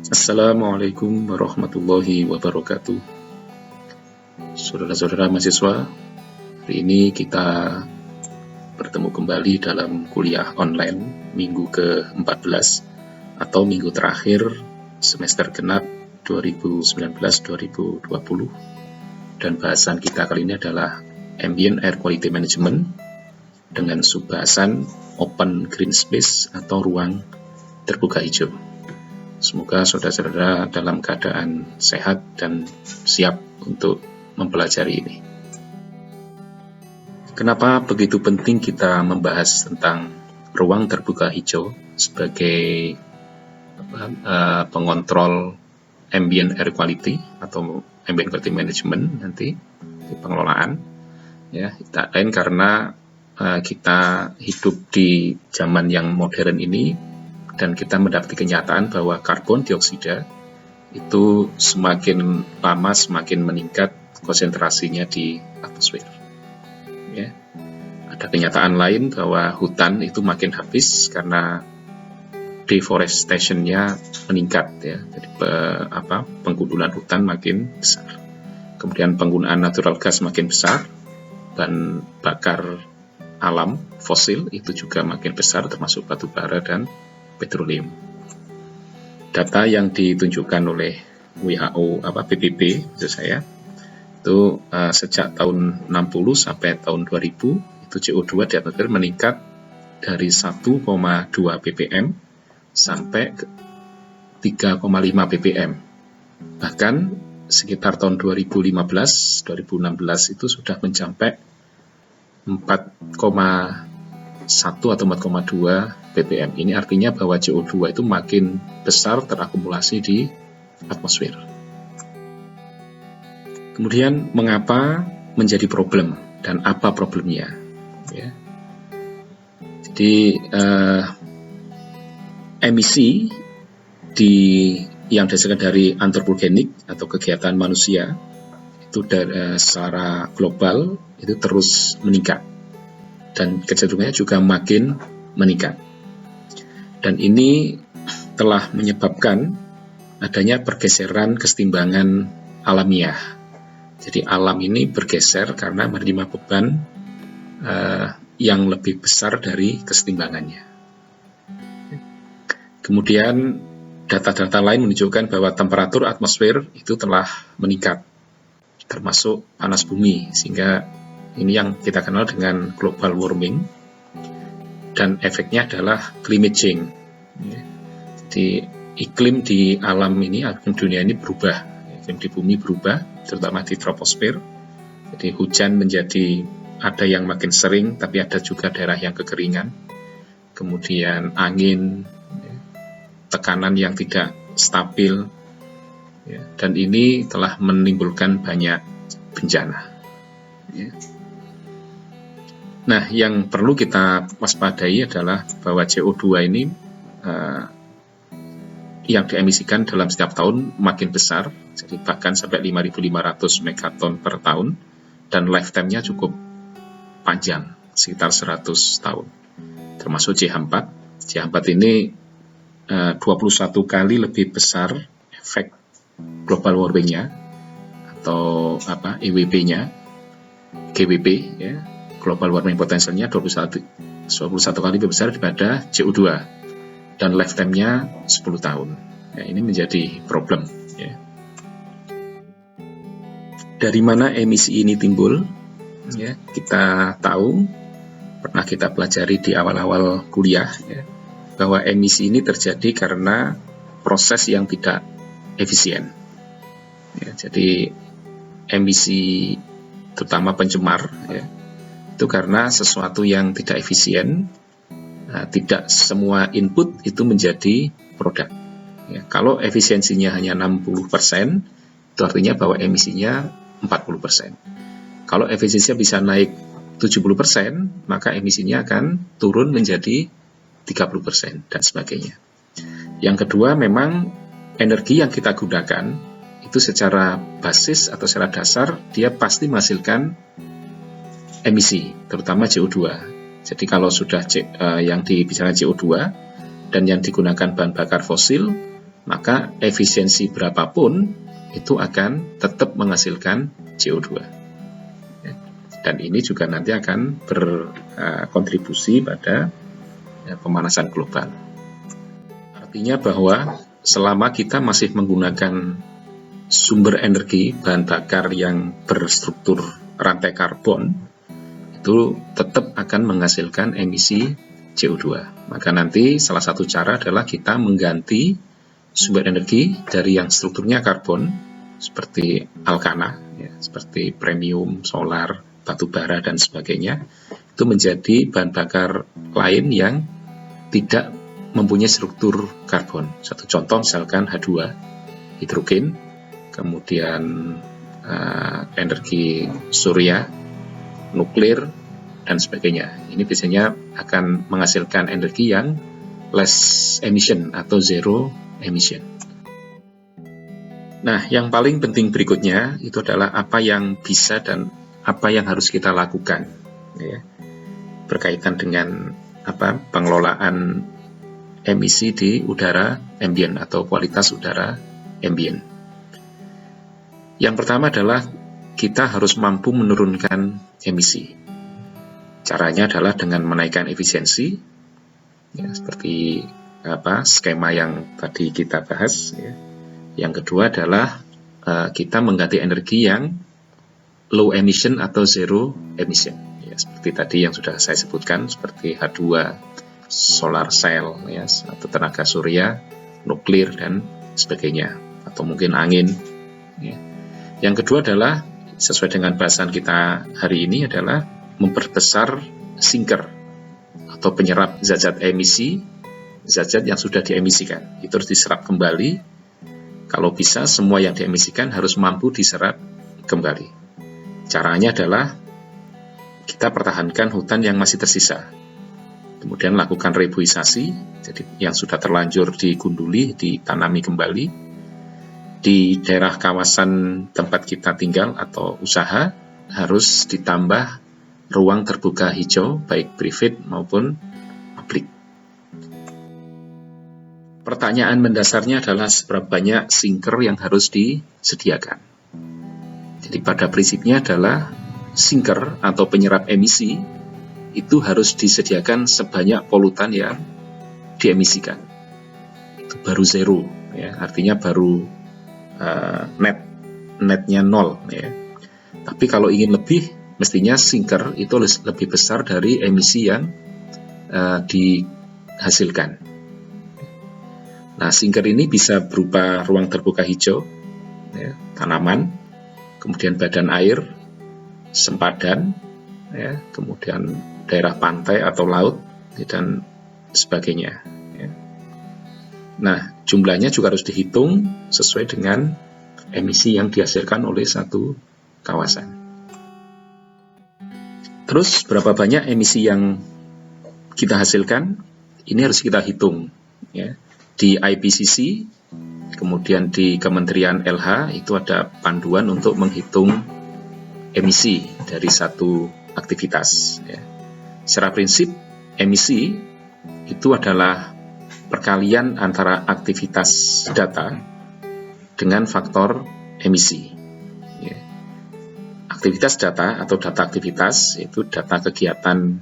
Assalamualaikum warahmatullahi wabarakatuh. Saudara-saudara mahasiswa, hari ini kita bertemu kembali dalam kuliah online minggu ke-14 atau minggu terakhir semester genap 2019-2020. Dan bahasan kita kali ini adalah Ambient Air Quality Management dengan subbahasan Open Green Space atau ruang terbuka hijau. Semoga saudara-saudara dalam keadaan sehat dan siap untuk mempelajari ini. Kenapa begitu penting kita membahas tentang ruang terbuka hijau sebagai pengontrol ambient air quality atau ambient quality management nanti di pengelolaan, ya, tak lain karena kita hidup di zaman yang modern ini. Dan kita mendapati kenyataan bahwa karbon dioksida itu semakin lama semakin meningkat konsentrasinya di atmosfer. Ya. Ada kenyataan lain bahwa hutan itu makin habis karena deforestation-nya meningkat, ya. Jadi penggundulan hutan makin besar. Kemudian penggunaan natural gas makin besar, bahan bakar alam fosil itu juga makin besar termasuk batu bara dan petroleum. Data yang ditunjukkan oleh WHO PBB maksud saya itu sejak tahun 60 sampai tahun 2000 itu CO2 di atmosfer meningkat dari 1,2 ppm sampai 3,5 ppm. Bahkan sekitar tahun 2015-2016 itu sudah mencapai 4,1 atau 4,2 ppm. Ini artinya bahwa CO2 itu makin besar terakumulasi di atmosfer. Kemudian mengapa menjadi problem dan apa problemnya? Ya. Jadi emisi yang dihasilkan dari antropogenik atau kegiatan manusia itu secara global itu terus meningkat. Dan kecenderungannya juga makin meningkat. Dan ini telah menyebabkan adanya pergeseran kesetimbangan alamiah. Jadi alam ini bergeser karena menerima beban yang lebih besar dari kesetimbangannya. Kemudian data-data lain menunjukkan bahwa temperatur atmosfer itu telah meningkat, termasuk panas bumi, sehingga ini yang kita kenal dengan global warming, dan efeknya adalah climate change. Jadi iklim di alam ini, iklim dunia ini berubah, iklim di bumi berubah, terutama di troposfer. Jadi hujan menjadi ada yang makin sering, tapi ada juga daerah yang kekeringan. Kemudian angin, tekanan yang tidak stabil, dan ini telah menimbulkan banyak bencana. Nah, yang perlu kita waspadai adalah bahwa CO2 ini yang diemisikan dalam setiap tahun makin besar, jadi bahkan sampai 5.500 megaton per tahun, dan lifetime-nya cukup panjang, sekitar 100 tahun. Termasuk CH4. CH4 ini 21 kali lebih besar efek global warming-nya atau EWP-nya, GWP, ya. Global warming potentialnya 21 kali lebih besar daripada CO2 dan lifetime-nya 10 tahun. Ya, ini menjadi problem. Ya. Dari mana emisi ini timbul? Ya, kita tahu, pernah kita pelajari di awal-awal kuliah, ya, bahwa emisi ini terjadi karena proses yang tidak efisien. Ya, jadi emisi terutama pencemar, ya, itu karena sesuatu yang tidak efisien, tidak semua input itu menjadi produk. Ya, kalau efisiensinya hanya 60%, itu artinya bahwa emisinya 40%. Kalau efisiensinya bisa naik 70%, maka emisinya akan turun menjadi 30% dan sebagainya. Yang kedua, memang energi yang kita gunakan itu secara basis atau secara dasar dia pasti menghasilkan emisi, terutama CO2. Jadi kalau sudah yang dibicarakan CO2 dan yang digunakan bahan bakar fosil, maka efisiensi berapapun itu akan tetap menghasilkan CO2. Dan ini juga nanti akan berkontribusi pada pemanasan global. Artinya bahwa selama kita masih menggunakan sumber energi bahan bakar yang berstruktur rantai karbon, itu tetap akan menghasilkan emisi CO2. Maka nanti salah satu cara adalah kita mengganti sumber energi dari yang strukturnya karbon seperti alkana, ya, seperti premium, solar, batu bara dan sebagainya, itu menjadi bahan bakar lain yang tidak mempunyai struktur karbon. Satu contoh misalkan H2, hidrogen, kemudian energi surya, nuklir, dan sebagainya. Ini biasanya akan menghasilkan energi yang less emission atau zero emission. Nah, yang paling penting berikutnya itu adalah apa yang bisa dan apa yang harus kita lakukan, ya, berkaitan dengan pengelolaan emisi di udara ambient atau kualitas udara ambient. Yang pertama adalah kita harus mampu menurunkan emisi. Caranya adalah dengan menaikkan efisiensi, ya, seperti skema yang tadi kita bahas. Ya. Yang kedua adalah kita mengganti energi yang low emission atau zero emission. Ya, seperti tadi yang sudah saya sebutkan, seperti H2, solar cell, ya, atau tenaga surya, nuklir, dan sebagainya, atau mungkin angin. Ya. Yang kedua adalah, sesuai dengan bahasan kita hari ini, adalah memperbesar sinker atau penyerap zat-zat emisi, zat-zat yang sudah diemisikan. Itu harus diserap kembali. Kalau bisa, semua yang diemisikan harus mampu diserap kembali. Caranya adalah kita pertahankan hutan yang masih tersisa. Kemudian lakukan reboisasi, jadi yang sudah terlanjur digunduli, ditanami kembali. Di daerah kawasan tempat kita tinggal atau usaha, harus ditambah ruang terbuka hijau, baik privat maupun publik. Pertanyaan mendasarnya adalah seberapa banyak sinker yang harus disediakan. Jadi pada prinsipnya adalah sinker atau penyerap emisi itu harus disediakan sebanyak polutan yang diemisikan. Itu baru zero, ya, artinya baru netnya nol. Ya. Tapi kalau ingin lebih, mestinya sinker itu lebih besar dari emisi yang dihasilkan. Nah, sinker ini bisa berupa ruang terbuka hijau, ya, tanaman, kemudian badan air, sempadan, ya, kemudian daerah pantai atau laut, dan sebagainya. Ya. Nah, jumlahnya juga harus dihitung sesuai dengan emisi yang dihasilkan oleh satu kawasan. Terus, berapa banyak emisi yang kita hasilkan? Ini harus kita hitung. Ya. Di IPCC, kemudian di Kementerian LH, itu ada panduan untuk menghitung emisi dari satu aktivitas. Ya. Secara prinsip, emisi itu adalah perkalian antara aktivitas data dengan faktor emisi. Ya. Aktivitas data atau data aktivitas itu data kegiatan,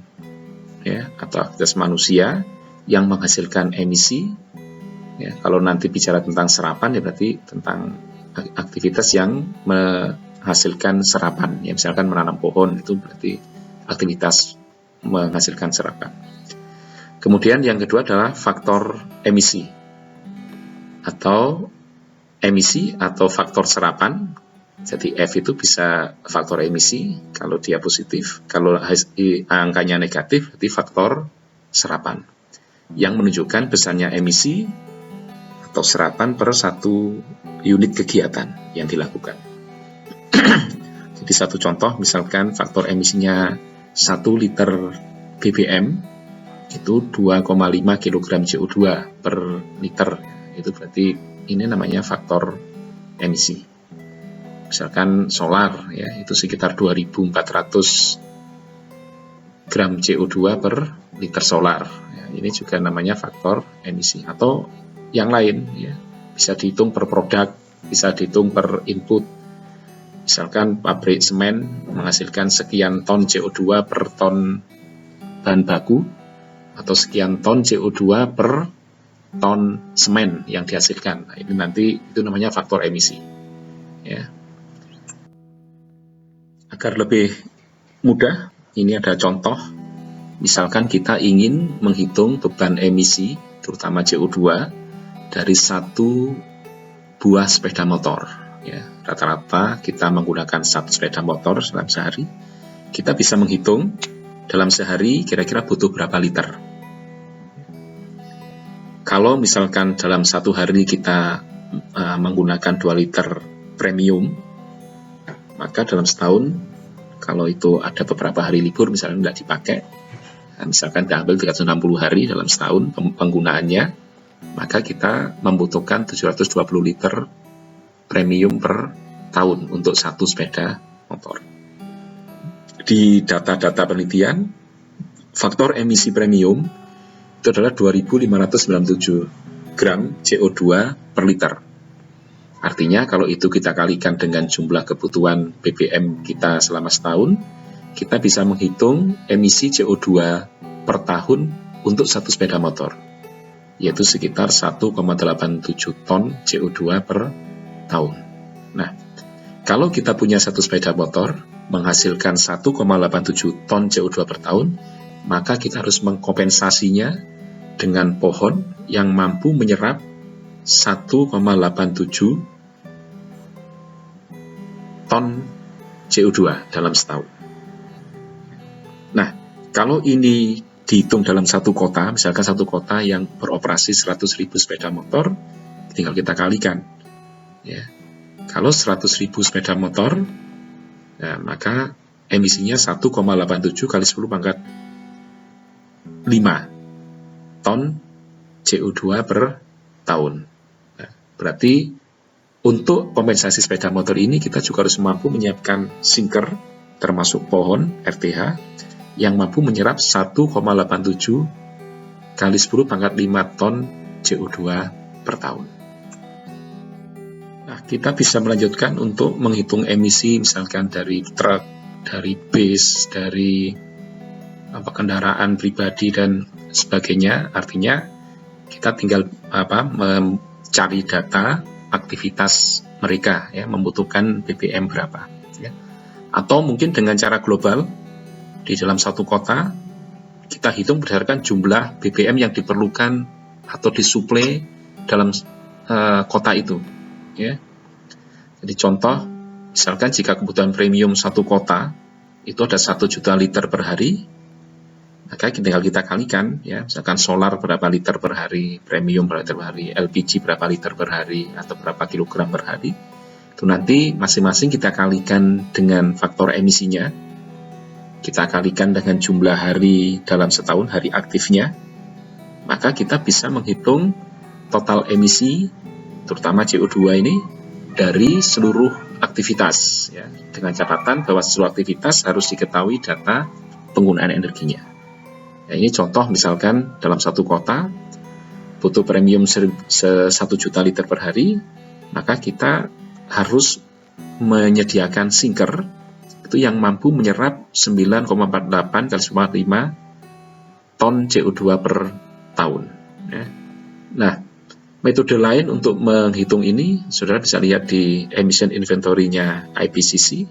ya, atau aktivitas manusia yang menghasilkan emisi. Ya, kalau nanti bicara tentang serapan, ya berarti tentang aktivitas yang menghasilkan serapan. Ya, misalkan menanam pohon, itu berarti aktivitas menghasilkan serapan. Kemudian yang kedua adalah faktor emisi atau faktor serapan. Jadi F itu bisa faktor emisi kalau dia positif, kalau angkanya negatif berarti faktor serapan yang menunjukkan besarnya emisi atau serapan per satu unit kegiatan yang dilakukan. Jadi satu contoh, misalkan faktor emisinya 1 liter BBM itu 2,5 kg CO2 per liter. Itu berarti ini namanya faktor emisi. Misalkan solar, ya, itu sekitar 2.400 gram CO2 per liter solar. Ya, ini juga namanya faktor emisi. Atau yang lain, ya, bisa dihitung per produk, bisa dihitung per input. Misalkan pabrik semen menghasilkan sekian ton CO2 per ton bahan baku, atau sekian ton CO2 per ton semen yang dihasilkan. Nah, ini nanti itu namanya faktor emisi. Ya. Agar lebih mudah, ini ada contoh. Misalkan kita ingin menghitung beban emisi, terutama CO2, dari satu buah sepeda motor. Ya, rata-rata kita menggunakan satu sepeda motor dalam sehari. Kita bisa menghitung dalam sehari kira-kira butuh berapa liter. Kalau misalkan dalam satu hari kita menggunakan 2 liter premium, maka dalam setahun, kalau itu ada beberapa hari libur misalnya tidak dipakai, misalkan diambil 360 hari dalam setahun penggunaannya, maka kita membutuhkan 720 liter premium per tahun untuk satu sepeda motor. Di data-data penelitian, faktor emisi premium itu adalah 2.597 gram CO2 per liter. Artinya kalau itu kita kalikan dengan jumlah kebutuhan BBM kita selama setahun, kita bisa menghitung emisi CO2 per tahun untuk satu sepeda motor, yaitu sekitar 1,87 ton CO2 per tahun. Nah, kalau kita punya satu sepeda motor menghasilkan 1,87 ton CO2 per tahun, maka kita harus mengkompensasinya dengan pohon yang mampu menyerap 1,87 ton CO2 dalam setahun. Nah, kalau ini dihitung dalam satu kota, misalkan satu kota yang beroperasi 100.000 sepeda motor, tinggal kita kalikan. Ya. Kalau 100.000 sepeda motor, ya, maka emisinya 1,87 kali 10 pangkat 5 ton CO2 per tahun. Nah, berarti untuk kompensasi sepeda motor ini kita juga harus mampu menyiapkan sinker, termasuk pohon RTH, yang mampu menyerap 1,87 kali 10 pangkat 5 ton CO2 per tahun. Nah, kita bisa melanjutkan untuk menghitung emisi misalkan dari truk, dari bis, dari kendaraan pribadi dan sebagainya. Artinya kita tinggal mencari data aktivitas mereka, ya, membutuhkan BBM berapa, ya. Atau mungkin dengan cara global di dalam satu kota kita hitung berdasarkan jumlah BBM yang diperlukan atau disuplai dalam kota itu, ya. Jadi contoh, misalkan jika kebutuhan premium satu kota itu ada 1 juta liter per hari, maka tinggal kita kalikan, ya, misalkan solar berapa liter per hari, premium berapa liter per hari, LPG berapa liter per hari, atau berapa kilogram per hari. Itu nanti masing-masing kita kalikan dengan faktor emisinya, kita kalikan dengan jumlah hari dalam setahun, hari aktifnya, maka kita bisa menghitung total emisi, terutama CO2 ini, dari seluruh aktivitas, ya, dengan catatan bahwa seluruh aktivitas harus diketahui data penggunaan energinya. Ya, ini contoh misalkan dalam satu kota butuh premium 1 juta liter per hari, maka kita harus menyediakan sinker itu yang mampu menyerap 9,48 kali 5 ton CO2 per tahun, ya. Nah, metode lain untuk menghitung ini, saudara bisa lihat di emission inventory-nya IPCC,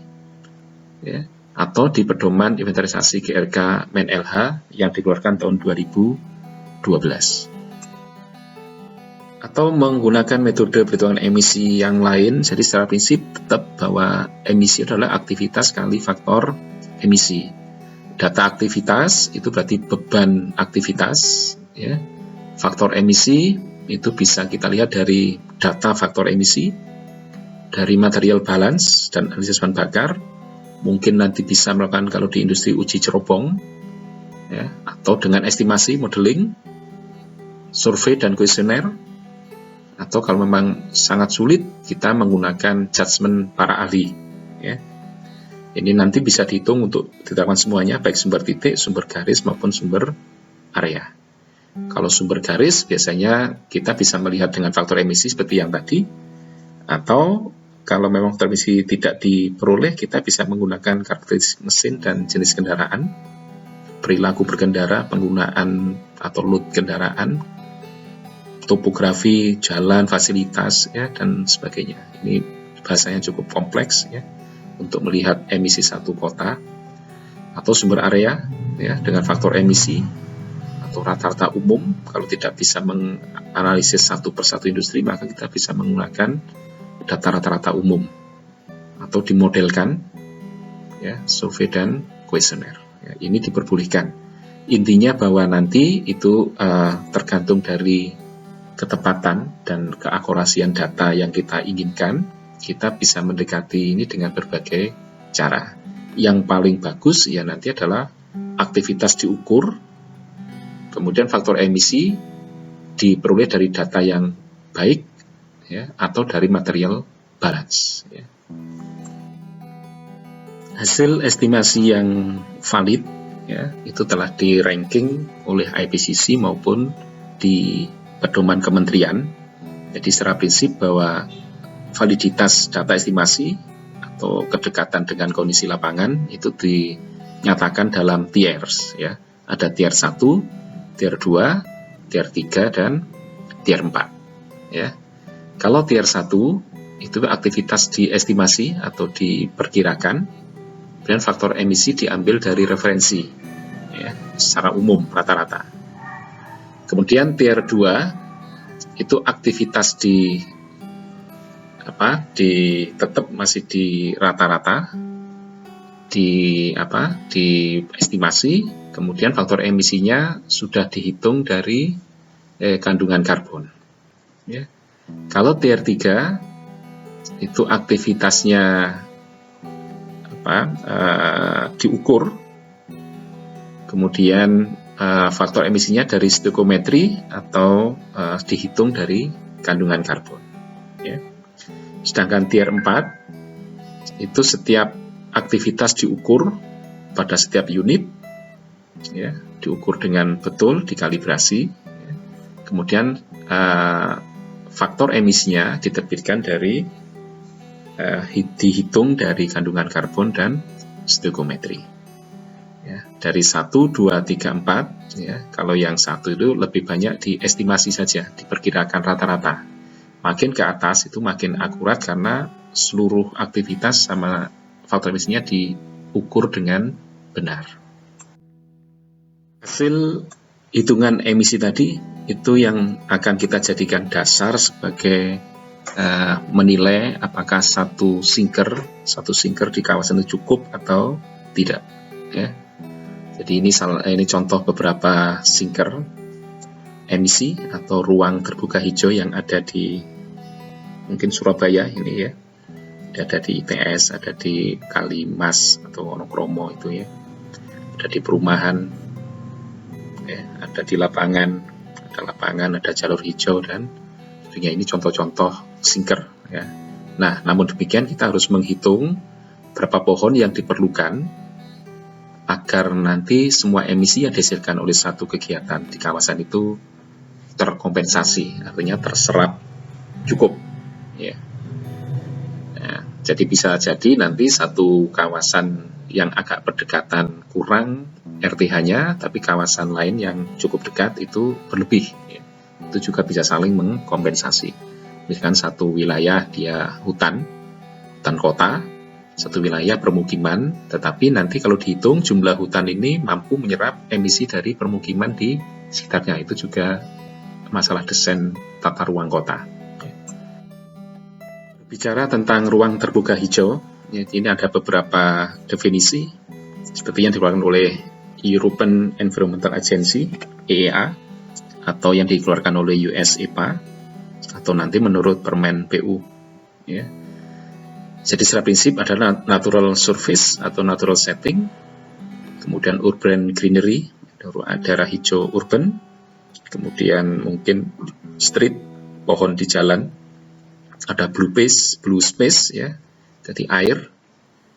ya, atau di pedoman inventarisasi GRK Men-LH yang dikeluarkan tahun 2012. Atau menggunakan metode perhitungan emisi yang lain, jadi secara prinsip tetap bahwa emisi adalah aktivitas kali faktor emisi. Data aktivitas itu berarti beban aktivitas, ya. Faktor emisi itu bisa kita lihat dari data faktor emisi, dari material balance dan analisis bahan bakar. Mungkin nanti bisa melakukan kalau di industri uji cerobong, ya, atau dengan estimasi modeling, survei dan kuesioner, atau kalau memang sangat sulit kita menggunakan judgement para ahli, ya. Ini nanti bisa dihitung untuk ditetapkan semuanya, baik sumber titik, sumber garis maupun sumber area. Kalau sumber garis biasanya kita bisa melihat dengan faktor emisi seperti yang tadi, atau kalau memang faktor emisi tidak diperoleh, kita bisa menggunakan karakteristik mesin dan jenis kendaraan, perilaku berkendara, penggunaan atau load kendaraan, topografi, jalan, fasilitas, ya, dan sebagainya. Ini bahasanya cukup kompleks ya untuk melihat emisi satu kota, atau sumber area ya dengan faktor emisi atau rata-rata umum. Kalau tidak bisa menganalisis satu persatu industri, maka kita bisa menggunakan data rata-rata umum atau dimodelkan ya, survei dan kuesioner. Ya, ini diperbolehkan. Intinya bahwa nanti itu tergantung dari ketepatan dan keakurasian data yang kita inginkan. Kita bisa mendekati ini dengan berbagai cara. Yang paling bagus ya nanti adalah aktivitas diukur, kemudian faktor emisi diperoleh dari data yang baik ya, atau dari material balance ya. Hasil estimasi yang valid ya, itu telah di ranking oleh IPCC maupun di pedoman kementerian. Jadi secara prinsip bahwa validitas data estimasi atau kedekatan dengan kondisi lapangan itu dinyatakan dalam tiers ya. Ada tier 1, tier 2, tier 3 dan tier 4 ya. Kalau tier 1 itu aktivitas diestimasi atau diperkirakan dan faktor emisi diambil dari referensi ya, secara umum rata-rata. Kemudian tier 2 itu aktivitas tetap masih di rata-rata, di estimasi, kemudian faktor emisinya sudah dihitung dari kandungan karbon. Ya. Kalau tier 3 itu aktivitasnya diukur, kemudian faktor emisinya dari stoikiometri atau dihitung dari kandungan karbon. Ya. Sedangkan tier 4 itu setiap aktivitas diukur pada setiap unit ya, diukur dengan betul, dikalibrasi ya. Kemudian faktor emisinya diterbitkan dari dihitung dari kandungan karbon dan stoikiometri ya. Dari 1, 2, 3, 4 ya. Kalau yang 1 itu lebih banyak diestimasi saja, diperkirakan rata-rata. Makin ke atas itu makin akurat karena seluruh aktivitas sama faktor emisinya diukur dengan benar. Hasil hitungan emisi tadi itu yang akan kita jadikan dasar sebagai menilai apakah satu sinker di kawasan itu cukup atau tidak ya. Jadi ini contoh beberapa sinker emisi atau ruang terbuka hijau yang ada di mungkin Surabaya ini ya, ada di ITS, ada di Kalimas atau Wonokromo itu ya, ada di perumahan ya, ada di lapangan, ada jalur hijau dan tentunya ini contoh-contoh sinker ya. Nah, namun demikian kita harus menghitung berapa pohon yang diperlukan agar nanti semua emisi yang dihasilkan oleh satu kegiatan di kawasan itu terkompensasi, artinya terserap cukup ya. Nah, jadi bisa jadi nanti satu kawasan yang agak berdekatan kurang RTH-nya, tapi kawasan lain yang cukup dekat itu berlebih ya. Itu juga bisa saling mengkompensasi. Misalkan satu wilayah dia hutan kota, satu wilayah permukiman, tetapi nanti kalau dihitung jumlah hutan ini mampu menyerap emisi dari permukiman di sekitarnya. Itu juga masalah desain tata ruang kota. Bicara tentang ruang terbuka hijau, ini ada beberapa definisi seperti yang dikeluarkan oleh European Environmental Agency (EEA) atau yang dikeluarkan oleh US EPA atau nanti menurut Permen PU ya. Jadi secara prinsip adalah natural surface atau natural setting, kemudian urban greenery, daerah hijau urban, kemudian mungkin street, pohon di jalan, ada blue space ya, jadi air,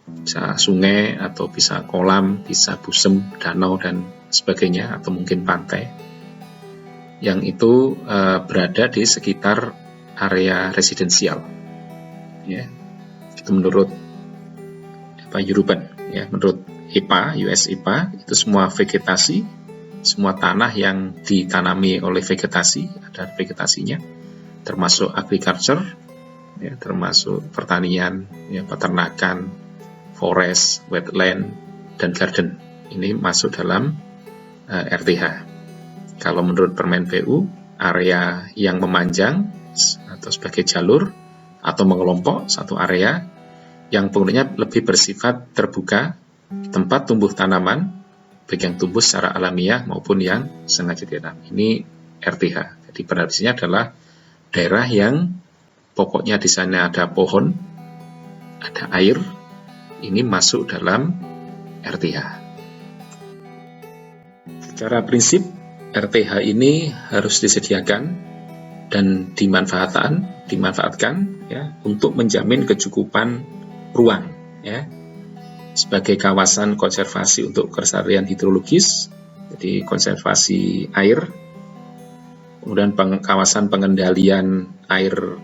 bisa sungai atau bisa kolam, bisa busem, danau dan sebagainya, atau mungkin pantai. yang itu berada di sekitar area residensial. Ya, itu menurut European, ya, menurut IPA, US IPA, itu semua vegetasi, semua tanah yang ditanami oleh vegetasi, ada vegetasinya, termasuk agriculture, ya, termasuk pertanian, ya, peternakan, forest, wetland, dan garden. Ini masuk dalam RTH. Kalau menurut Permen PU, area yang memanjang atau sebagai jalur atau mengelompok satu area yang penggunanya lebih bersifat terbuka, tempat tumbuh tanaman, baik yang tumbuh secara alamiah maupun yang sengaja ditanam. Ini RTH. Jadi penerbitannya adalah daerah yang pokoknya di sana ada pohon, ada air, ini masuk dalam RTH. Secara prinsip, RTH ini harus disediakan dan dimanfaatkan ya, untuk menjamin kecukupan ruang, ya, sebagai kawasan konservasi untuk kelestarian hidrologis, jadi konservasi air, kemudian kawasan pengendalian air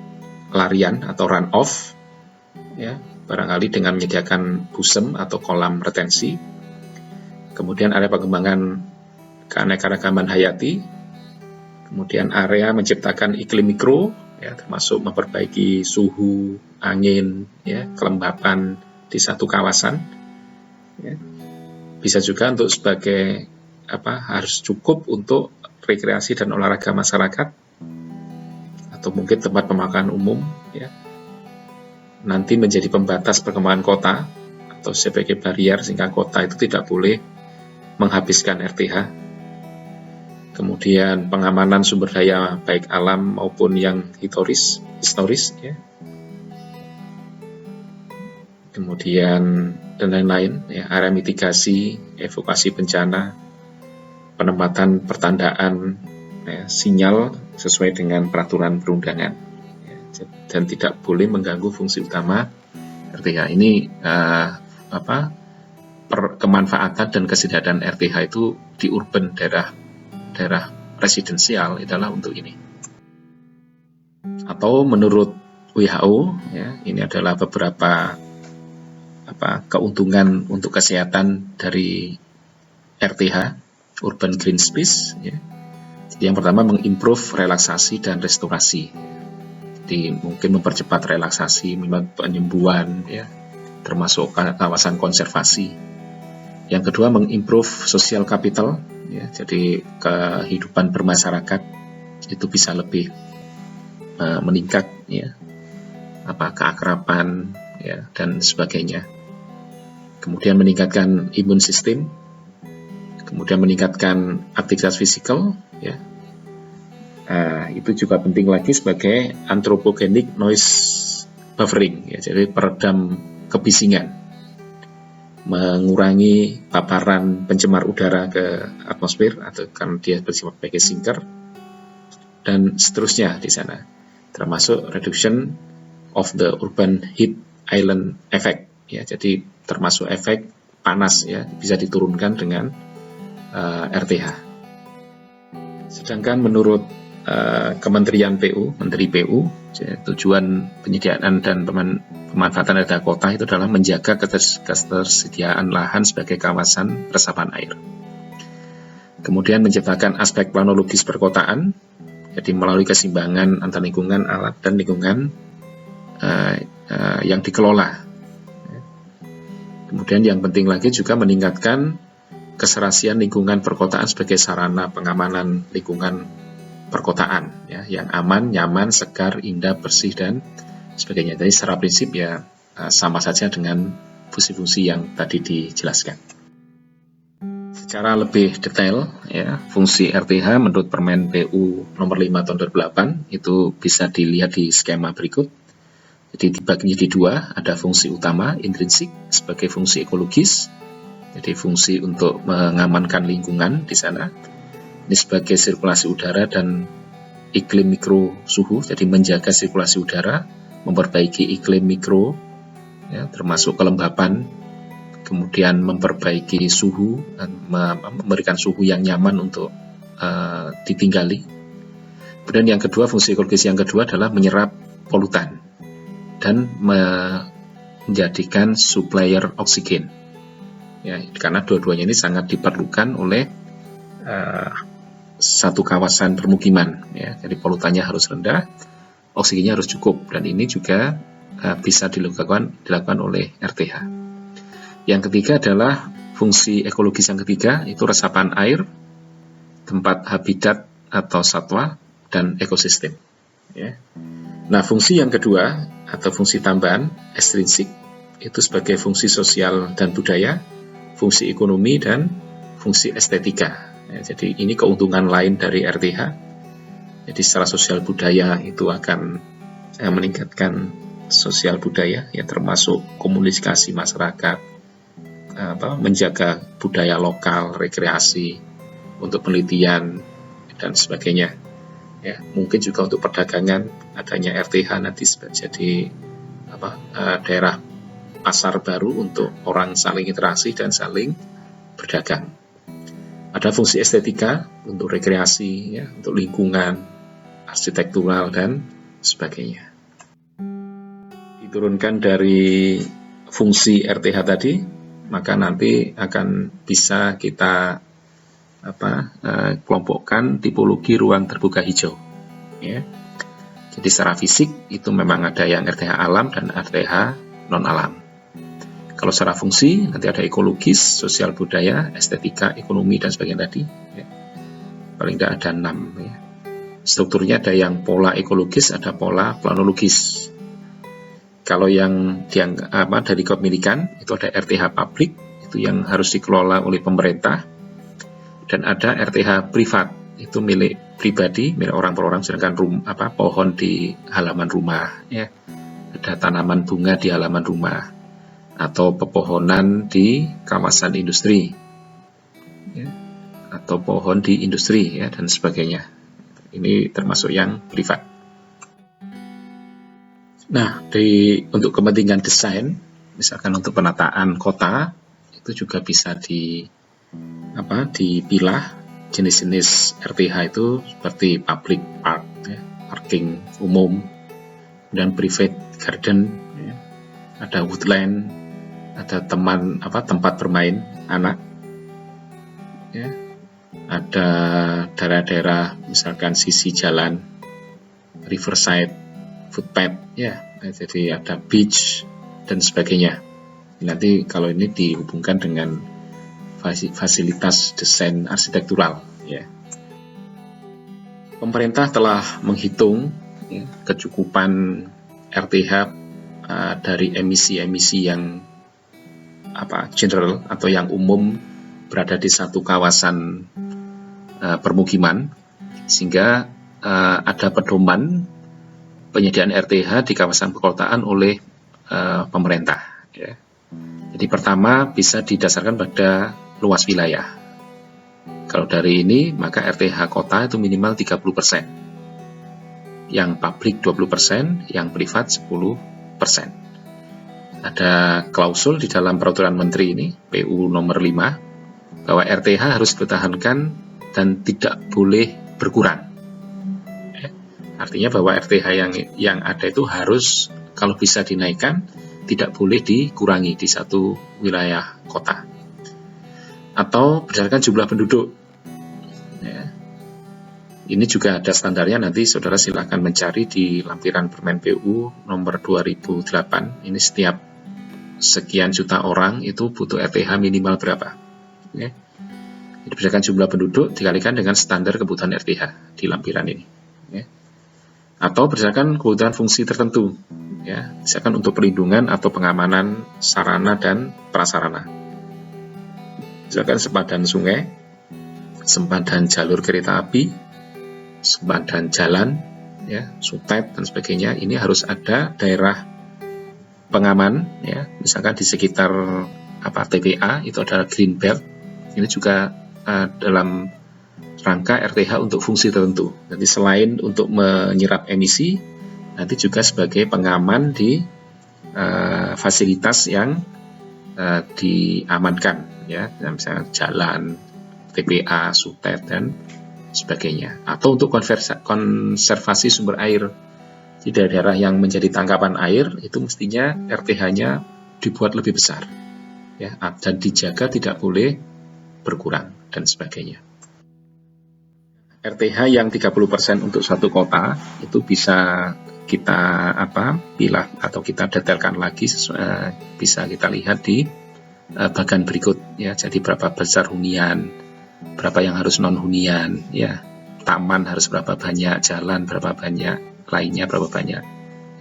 larian atau runoff, ya, barangkali dengan menyediakan busem atau kolam retensi, kemudian area pengembangan keanekaragaman hayati, kemudian area menciptakan iklim mikro, ya, termasuk memperbaiki suhu, angin, ya, kelembapan di satu kawasan. Ya. Bisa juga untuk sebagai harus cukup untuk rekreasi dan olahraga masyarakat, atau mungkin tempat pemakaman umum, ya. Nanti menjadi pembatas perkembangan kota atau sebagai barier sehingga kota itu tidak boleh menghabiskan RTH. Kemudian pengamanan sumber daya baik alam maupun yang historis, ya. Kemudian dan lain-lain, ya, area mitigasi, evakuasi bencana, penempatan pertandaan, ya, sinyal sesuai dengan peraturan perundangan, ya, dan tidak boleh mengganggu fungsi utama RTH. Ini kemanfaatan dan kesediaan RTH itu di urban daerah residensial adalah untuk ini. Atau menurut WHO, ya, ini adalah beberapa keuntungan untuk kesehatan dari RTH, urban green space, ya. Jadi yang pertama mengimprove relaksasi dan restorasi. Jadi mungkin mempercepat relaksasi, penyembuhan, ya, termasuk kawasan konservasi. Yang kedua mengimprove social capital, ya, jadi kehidupan bermasyarakat itu bisa lebih meningkat, ya, keakraban, ya, dan sebagainya. Kemudian meningkatkan imun sistem, kemudian meningkatkan aktivitas fisikal, ya. Itu juga penting lagi sebagai anthropogenic noise buffering, ya, jadi peredam kebisingan, mengurangi paparan pencemar udara ke atmosfer atau kan dia bersifat sebagai sinker, dan seterusnya di sana, termasuk reduction of the urban heat island effect, ya, jadi termasuk efek panas, ya, bisa diturunkan dengan RTH. Sedangkan menurut Kementerian PU, Menteri PU, tujuan penyediaan dan pemanfaatan daerah kota itu adalah menjaga ketersediaan lahan sebagai kawasan resapan air. Kemudian menciptakan aspek planologis perkotaan, jadi melalui keseimbangan antara lingkungan alat dan lingkungan yang dikelola. Kemudian yang penting lagi juga meningkatkan keserasian lingkungan perkotaan sebagai sarana pengamanan lingkungan perkotaan, ya, yang aman, nyaman, segar, indah, bersih, dan sebagainya. Jadi secara prinsip ya sama saja dengan fungsi-fungsi yang tadi dijelaskan. Secara lebih detail, ya, fungsi RTH menurut Permen PU nomor 5 tahun 2008 itu bisa dilihat di skema berikut. Jadi dibagi menjadi dua, ada fungsi utama intrinsik sebagai fungsi ekologis, jadi fungsi untuk mengamankan lingkungan di sana. Ini sebagai sirkulasi udara dan iklim mikro suhu, jadi menjaga sirkulasi udara, memperbaiki iklim mikro, ya, termasuk kelembapan, kemudian memperbaiki suhu dan memberikan suhu yang nyaman untuk ditinggali, Kemudian yang kedua, fungsi ekologis yang kedua adalah menyerap polutan dan menjadikan supplier oksigen. Ya, karena dua-duanya ini sangat diperlukan oleh satu kawasan permukiman. Ya, jadi polutannya harus rendah, oksigennya harus cukup, dan ini juga bisa dilakukan oleh RTH. Yang ketiga adalah fungsi ekologis yang ketiga, itu resapan air, tempat habitat atau satwa, dan ekosistem. Ya. Nah, fungsi yang kedua atau fungsi tambahan ekstrinsik itu sebagai fungsi sosial dan budaya, fungsi ekonomi, dan fungsi estetika. Ya, jadi ini keuntungan lain dari RTH. Jadi secara sosial budaya itu akan meningkatkan sosial budaya, ya termasuk komunikasi masyarakat, menjaga budaya lokal, rekreasi, untuk penelitian dan sebagainya. Ya, mungkin juga untuk perdagangan, adanya RTH nanti jadi daerah pasar baru untuk orang saling interaksi dan saling berdagang. Ada fungsi estetika untuk rekreasi, ya, untuk lingkungan, arsitektural, dan sebagainya. Diturunkan dari fungsi RTH tadi, maka nanti akan bisa kita kelompokkan tipologi ruang terbuka hijau. Ya. Jadi secara fisik itu memang ada yang RTH alam dan RTH non alam. Kalau secara fungsi nanti ada ekologis, sosial budaya, estetika, ekonomi, dan sebagainya tadi. Ya. Paling tidak ada 6. Ya. Strukturnya ada yang pola ekologis, ada pola planologis. Kalau yang dari kepemilikan itu ada RTH publik, itu yang harus dikelola oleh pemerintah. Dan ada RTH privat, itu milik pribadi, milik orang per orang, sedangkan pohon di halaman rumah, ya. Ada tanaman bunga di halaman rumah, atau pepohonan di kawasan industri, ya. Atau pohon di industri, ya, dan sebagainya. Ini termasuk yang privat. Nah, untuk kepentingan desain, misalkan untuk penataan kota, itu juga bisa dipilah jenis-jenis RTH itu seperti public park, ya, parking umum, dan private garden, ya, ada woodland, ada tempat bermain anak, ya, ada daerah-daerah misalkan sisi jalan, riverside, footpath, ya, jadi ada beach dan sebagainya. Nanti kalau ini dihubungkan dengan fasilitas desain arsitektural, ya. Pemerintah telah menghitung, ya, kecukupan RTH dari emisi-emisi yang general atau yang umum berada di satu kawasan permukiman, sehingga ada pedoman penyediaan RTH di kawasan perkotaan oleh pemerintah, ya. Jadi pertama bisa didasarkan pada luas wilayah. Kalau dari ini, maka RTH kota itu minimal 30%. Yang publik 20%, yang privat 10%. Ada klausul di dalam peraturan menteri ini, PU nomor 5, bahwa RTH harus dipertahankan dan tidak boleh berkurang. Artinya bahwa RTH yang ada itu harus, kalau bisa dinaikkan, tidak boleh dikurangi di satu wilayah kota. Atau berdasarkan jumlah penduduk, ya. Ini juga ada standarnya, nanti saudara silakan mencari di lampiran Permen PU nomor 2008. Ini setiap sekian juta orang itu butuh RTH minimal berapa, ya. Jadi berdasarkan jumlah penduduk dikalikan dengan standar kebutuhan RTH di lampiran ini, ya. Atau berdasarkan kebutuhan fungsi tertentu, ya, misalkan untuk perlindungan atau pengamanan sarana dan prasarana. Misalkan sempadan sungai, sempadan jalur kereta api, sempadan jalan, ya, sutet dan sebagainya. Ini harus ada daerah pengaman, ya, misalkan di sekitar TPA itu ada green belt. Ini juga dalam rangka RTH untuk fungsi tertentu. Nanti selain untuk menyerap emisi, nanti juga sebagai pengaman di fasilitas yang diamankan, ya, misalnya jalan, TPA, sutet, dan sebagainya. Atau untuk konservasi sumber air di daerah yang menjadi tangkapan air, itu mestinya RTH-nya dibuat lebih besar, ya, dan dijaga tidak boleh berkurang dan sebagainya. RTH yang 30% untuk suatu kota itu bisa kita pilah atau kita detailkan lagi, bisa kita lihat di bagian berikut, ya. Jadi berapa besar hunian, berapa yang harus non hunian, ya, taman harus berapa banyak, jalan berapa banyak, lainnya berapa banyak.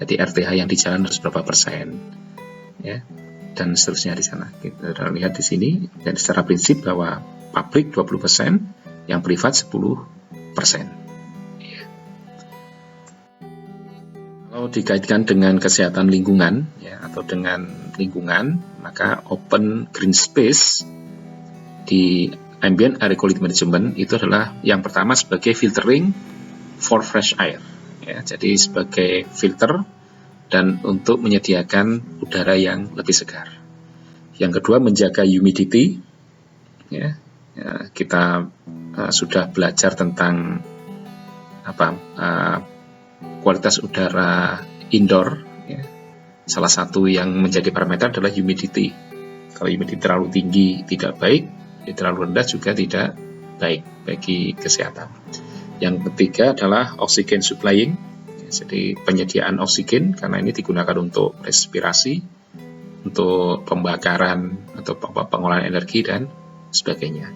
Jadi RTH yang di jalan harus berapa persen, ya, dan seterusnya di sana. Kita lihat di sini, dan secara prinsip bahwa publik 20%, yang privat 10%. Ya. Kalau dikaitkan dengan kesehatan lingkungan, ya, atau dengan lingkungan, maka open green space di ambient air quality management itu adalah yang pertama sebagai filtering for fresh air, ya, jadi sebagai filter dan untuk menyediakan udara yang lebih segar. Yang kedua, menjaga humidity, ya, kita sudah belajar tentang kualitas udara indoor, ya. Salah satu yang menjadi parameter adalah humidity. Kalau humidity terlalu tinggi tidak baik, terlalu rendah juga tidak baik bagi kesehatan. Yang ketiga adalah oxygen supplying, jadi penyediaan oksigen, karena ini digunakan untuk respirasi, untuk pembakaran atau pengolahan energi dan sebagainya.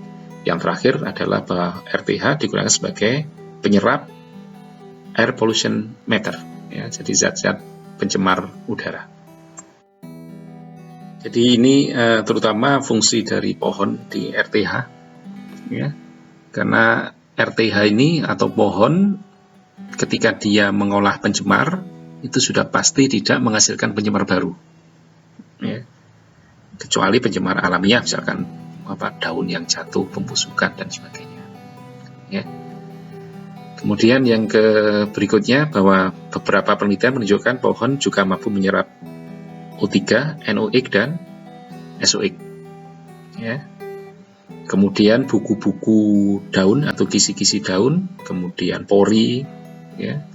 Yang terakhir adalah bahwa RTH digunakan sebagai penyerap air pollution matter, ya, jadi zat-zat pencemar udara. Jadi ini terutama fungsi dari pohon di RTH, ya, karena RTH ini atau pohon ketika dia mengolah pencemar itu sudah pasti tidak menghasilkan pencemar baru, ya, kecuali pencemar alamiah, misalkan daun yang jatuh, pembusukan dan sebagainya, ya. Kemudian yang berikutnya, bahwa beberapa penelitian menunjukkan pohon juga mampu menyerap O3, NOx dan SOx, ya. Kemudian buku-buku daun atau kisi-kisi daun, kemudian pori, ya,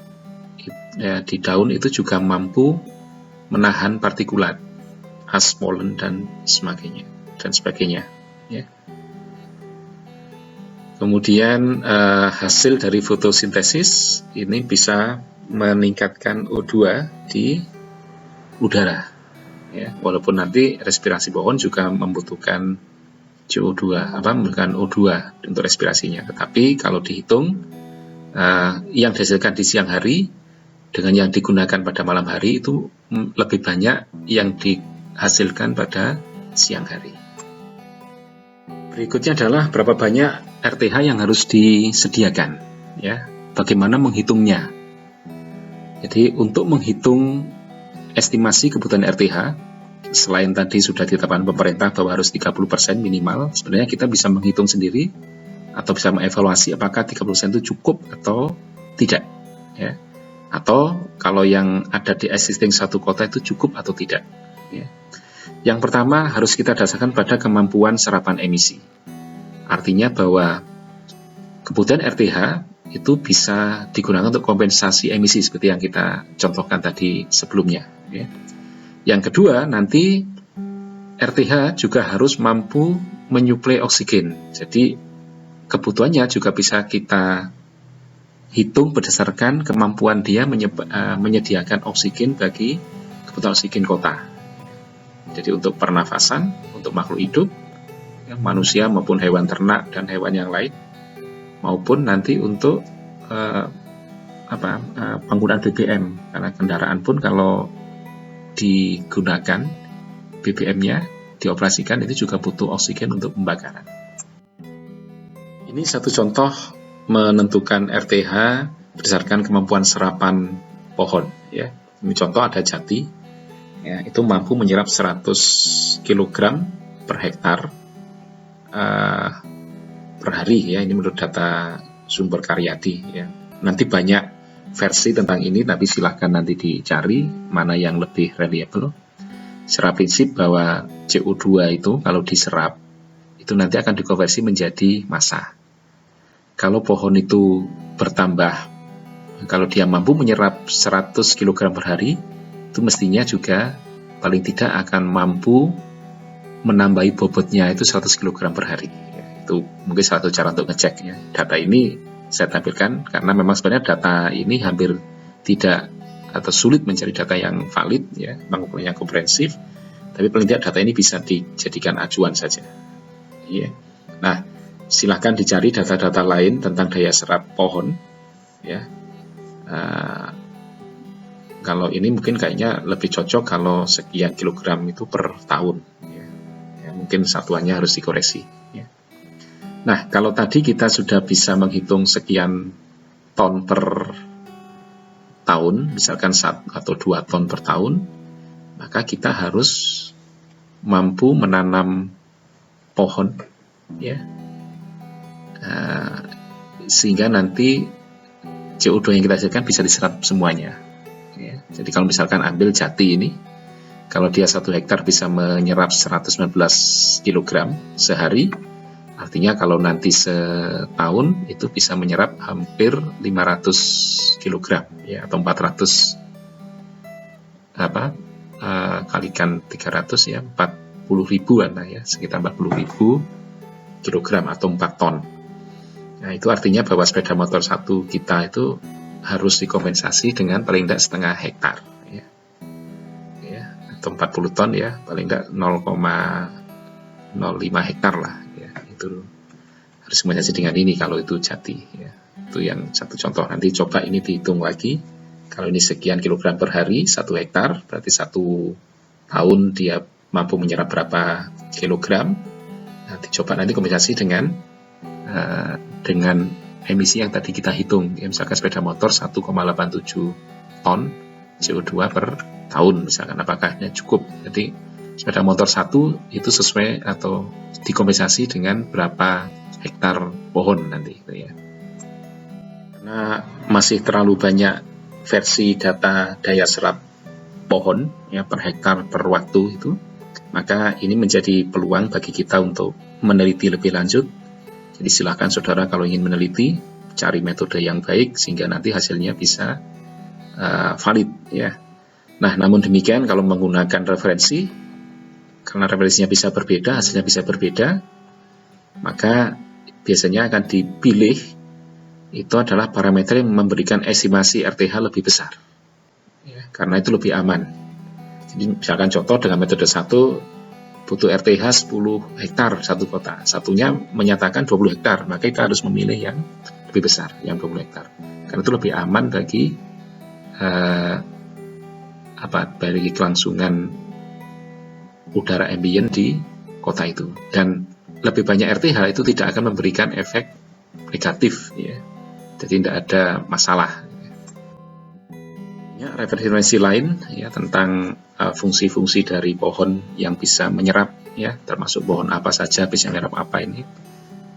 di daun itu juga mampu menahan partikulat, as, pollen dan sebagainya, ya. Kemudian hasil dari fotosintesis ini bisa meningkatkan O2 di udara, ya, walaupun nanti respirasi pohon juga membutuhkan CO2, membutuhkan O2 untuk respirasinya. Tetapi kalau dihitung yang dihasilkan di siang hari dengan yang digunakan pada malam hari itu lebih banyak yang dihasilkan pada siang hari. Berikutnya adalah berapa banyak RTH yang harus disediakan, ya. Bagaimana menghitungnya? Jadi untuk menghitung estimasi kebutuhan RTH, selain tadi sudah ditetapkan pemerintah bahwa harus 30% minimal, sebenarnya kita bisa menghitung sendiri atau bisa mengevaluasi apakah 30% itu cukup atau tidak, ya. Atau kalau yang ada di existing satu kota itu cukup atau tidak, ya. Yang pertama harus kita dasarkan pada kemampuan serapan emisi. Artinya bahwa kebutuhan RTH itu bisa digunakan untuk kompensasi emisi seperti yang kita contohkan tadi sebelumnya, ya. Yang kedua, nanti RTH juga harus mampu menyuplai oksigen. Jadi kebutuhannya juga bisa kita hitung berdasarkan kemampuan dia menyediakan oksigen bagi kebutuhan oksigen kota. Jadi untuk pernafasan, untuk makhluk hidup, ya, manusia maupun hewan ternak dan hewan yang lain, maupun nanti untuk penggunaan BBM, karena kendaraan pun kalau digunakan BBM-nya dioperasikan itu juga butuh oksigen untuk pembakaran. Ini satu contoh menentukan RTH berdasarkan kemampuan serapan pohon, ya. Ini contoh ada jati, ya, itu mampu menyerap 100 kg per hektar per hari, ya. Ini menurut data sumber Karyadi, ya. Nanti banyak versi tentang ini, tapi silahkan nanti dicari mana yang lebih reliable. Secara prinsip bahwa CO2 itu kalau diserap itu nanti akan dikonversi menjadi massa. kalau pohon itu bertambah, kalau dia mampu menyerap 100 kg per hari, itu mestinya juga paling tidak akan mampu menambahi bobotnya itu 100 kg per hari. Itu mungkin salah satu cara untuk ngecek ya. Data ini saya tampilkan karena memang sebenarnya data ini hampir tidak atau sulit mencari data yang valid ya, yang komprehensif, tapi paling tidak data ini bisa dijadikan acuan saja. Ya. Nah, silahkan dicari data-data lain tentang daya serap pohon ya. Kalau ini mungkin kayaknya lebih cocok kalau sekian kilogram itu per tahun ya. Ya, mungkin satuannya harus dikoreksi ya. Nah, kalau tadi kita sudah bisa menghitung sekian ton per tahun, misalkan 1 atau 2 ton per tahun, maka kita harus mampu menanam pohon ya, sehingga nanti CO2 yang kita hasilkan bisa diserap semuanya ya. Jadi kalau misalkan ambil jati ini, kalau dia 1 hektar bisa menyerap 119 kg sehari, artinya kalau nanti setahun itu bisa menyerap hampir 500 kg ya, atau 400 kalikan 300 ya, 40 ribuan lah ya, sekitar 40 ribu kilogram atau 4 ton. Nah, itu artinya bahwa sepeda motor satu kita itu harus dikompensasi dengan paling tidak setengah hektar ya. Ya, atau 40 ton ya, paling tidak 0,05 hektar lah ya. Itu harus kompensasi dengan ini kalau itu jati ya. Itu yang satu contoh. Nanti coba ini dihitung lagi. Kalau ini sekian kilogram per hari, 1 hektar, berarti 1 tahun dia mampu menyerap berapa kilogram. Nanti coba kompensasi dengan emisi yang tadi kita hitung. Ya, misalkan sepeda motor 1,87 ton CO2 per tahun, misalkan apakahnya cukup. Jadi sepeda motor satu itu sesuai atau dikompensasi dengan berapa hektar pohon nanti gitu ya. Karena masih terlalu banyak versi data daya serap pohon ya per hektar per waktu itu, maka ini menjadi peluang bagi kita untuk meneliti lebih lanjut. Jadi silakan saudara kalau ingin meneliti, cari metode yang baik sehingga nanti hasilnya bisa valid ya. Nah, namun demikian kalau menggunakan referensi, karena referensinya bisa berbeda, hasilnya bisa berbeda, maka biasanya akan dipilih itu adalah parameter yang memberikan estimasi RTH lebih besar ya, karena itu lebih aman. Jadi misalkan contoh dengan metode 1 butuh RTH 10 hektar satu kota, satunya menyatakan 20 hektar, maka kita harus memilih yang lebih besar, yang 20 hektar, karena itu lebih aman bagi bagi kelangsungan udara ambien di kota itu, dan lebih banyak RTH itu tidak akan memberikan efek negatif ya, jadi tidak ada masalah ya. Referensi lain ya tentang fungsi-fungsi dari pohon yang bisa menyerap ya, termasuk pohon apa saja bisa menyerap apa, ini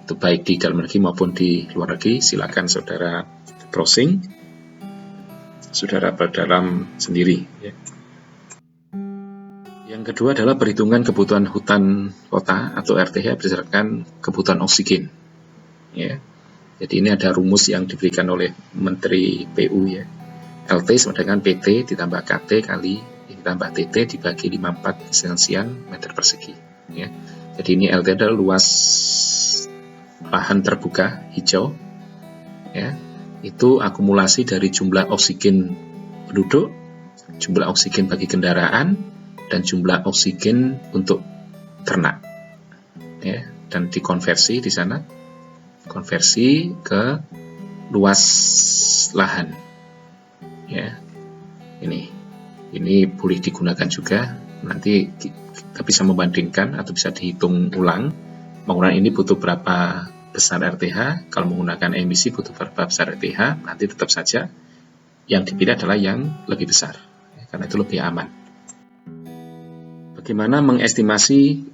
itu baik di dalam negeri maupun di luar negeri. Silakan saudara browsing, saudara berdalam sendiri ya. Yang kedua adalah perhitungan kebutuhan hutan kota atau RTH berdasarkan kebutuhan oksigen ya. Jadi ini ada rumus yang diberikan oleh Menteri PU ya. LT sama dengan PT ditambah KT kali ditambah TT dibagi 54 sekian meter persegi ya. Jadi ini LT adalah luas lahan terbuka hijau ya, itu akumulasi dari jumlah oksigen penduduk, jumlah oksigen bagi kendaraan, dan jumlah oksigen untuk ternak ya, dan dikonversi di sana, konversi ke luas lahan ya. Ini boleh digunakan juga, nanti kita bisa membandingkan atau bisa dihitung ulang menggunakan ini butuh berapa besar RTH, kalau menggunakan emisi butuh berapa besar RTH. Nanti tetap saja yang dipilih adalah yang lebih besar ya, karena itu lebih aman. Bagaimana mengestimasi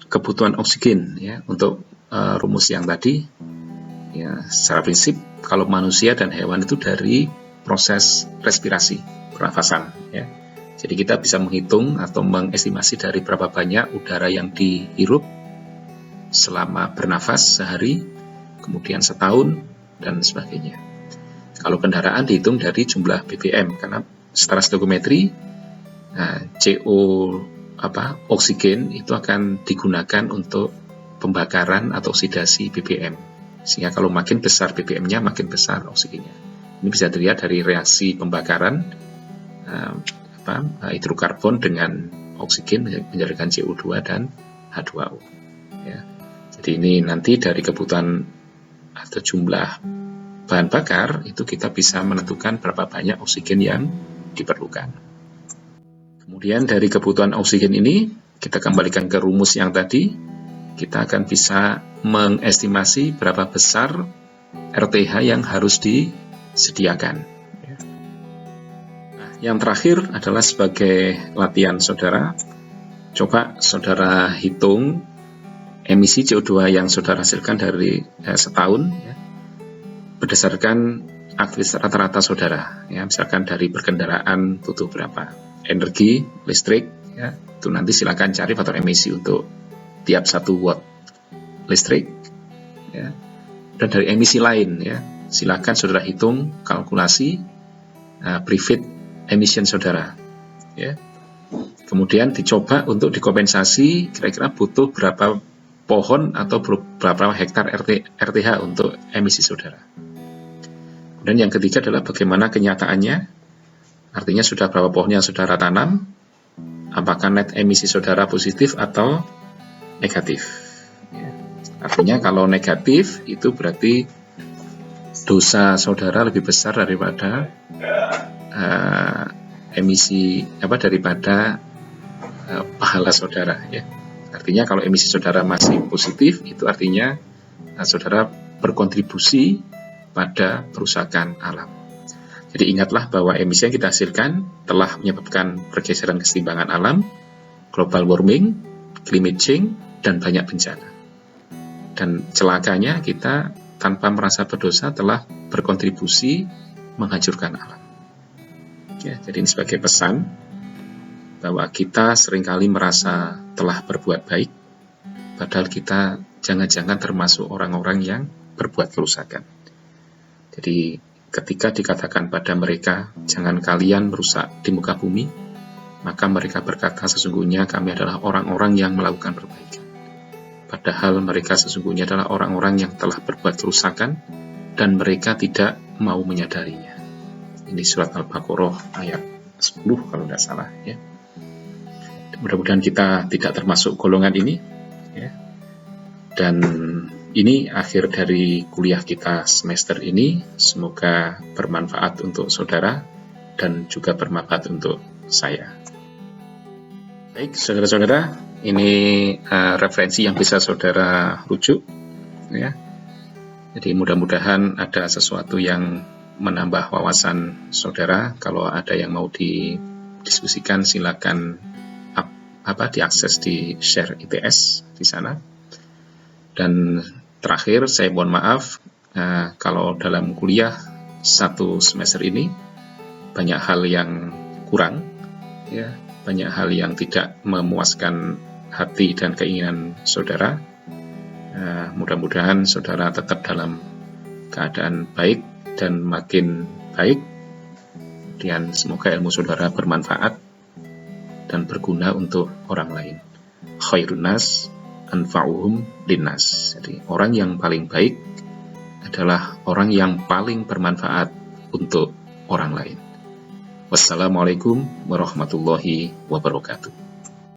kebutuhan oksigen ya untuk rumus yang tadi ya, secara prinsip kalau manusia dan hewan itu dari proses respirasi, pernafasan ya. Jadi kita bisa menghitung atau mengestimasi dari berapa banyak udara yang dihirup selama bernafas sehari, kemudian setahun, dan sebagainya. Kalau kendaraan dihitung dari jumlah BBM, karena setelah stoichiometri, CO oksigen itu akan digunakan untuk pembakaran atau oksidasi BBM. Sehingga kalau makin besar BBM-nya, makin besar oksigennya. Ini bisa dilihat dari reaksi pembakaran hidrokarbon dengan oksigen menjadikan CO2 dan H2O. Ya. Jadi ini nanti dari kebutuhan atau jumlah bahan bakar itu kita bisa menentukan berapa banyak oksigen yang diperlukan. Kemudian dari kebutuhan oksigen ini kita kembalikan ke rumus yang tadi, kita akan bisa mengestimasi berapa besar RTH yang harus disediakan. Nah, yang terakhir adalah sebagai latihan saudara, coba saudara hitung emisi CO2 yang saudara hasilkan dari setahun, ya, berdasarkan aktivitas rata-rata saudara, ya, misalkan dari berkendaraan butuh berapa energi listrik, ya, itu nanti silakan cari faktor emisi untuk tiap 1 watt listrik, ya. Dan dari emisi lain, ya, silakan saudara hitung kalkulasi private emission saudara, ya. Kemudian dicoba untuk dikompensasi kira-kira butuh berapa pohon atau berapa hektar RTH untuk emisi saudara. Dan yang ketiga adalah bagaimana kenyataannya, artinya sudah berapa pohon yang saudara tanam, apakah net emisi saudara positif atau negatif. Ya. Artinya kalau negatif itu berarti dosa saudara lebih besar daripada daripada pahala saudara. Ya. Artinya kalau emisi saudara masih positif, itu artinya saudara berkontribusi pada perusakan alam. Jadi ingatlah bahwa emisi yang kita hasilkan telah menyebabkan pergeseran keseimbangan alam, global warming, climate change, dan banyak bencana. Dan celakanya kita tanpa merasa berdosa telah berkontribusi menghancurkan alam. Ya, jadi ini sebagai pesan bahwa kita seringkali merasa telah berbuat baik, padahal kita jangan-jangan termasuk orang-orang yang berbuat kerusakan. Jadi ketika dikatakan pada mereka, jangan kalian merusak di muka bumi, maka mereka berkata sesungguhnya kami adalah orang-orang yang melakukan perbaikan. Padahal mereka sesungguhnya adalah orang-orang yang telah berbuat kerusakan dan mereka tidak mau menyadarinya. Ini surat Al-Baqarah ayat 10 kalau tidak salah, ya. Mudah-mudahan kita tidak termasuk golongan ini, ya. Dan ini akhir dari kuliah kita semester ini. Semoga bermanfaat untuk saudara dan juga bermanfaat untuk saya. Baik, saudara-saudara, ini referensi yang bisa saudara rujuk, ya. Jadi mudah-mudahan ada sesuatu yang menambah wawasan saudara. Kalau ada yang mau didiskusikan, silakan diakses di share ITS di sana. Dan terakhir, saya mohon maaf kalau dalam kuliah 1 semester ini banyak hal yang kurang, ya, banyak hal yang tidak memuaskan hati dan keinginan saudara. Mudah-mudahan saudara tetap dalam keadaan baik dan makin baik. Dan semoga ilmu saudara bermanfaat dan berguna untuk orang lain. Khairun nas anfa'uhum linnas. Jadi orang yang paling baik adalah orang yang paling bermanfaat untuk orang lain. Wassalamualaikum warahmatullahi wabarakatuh.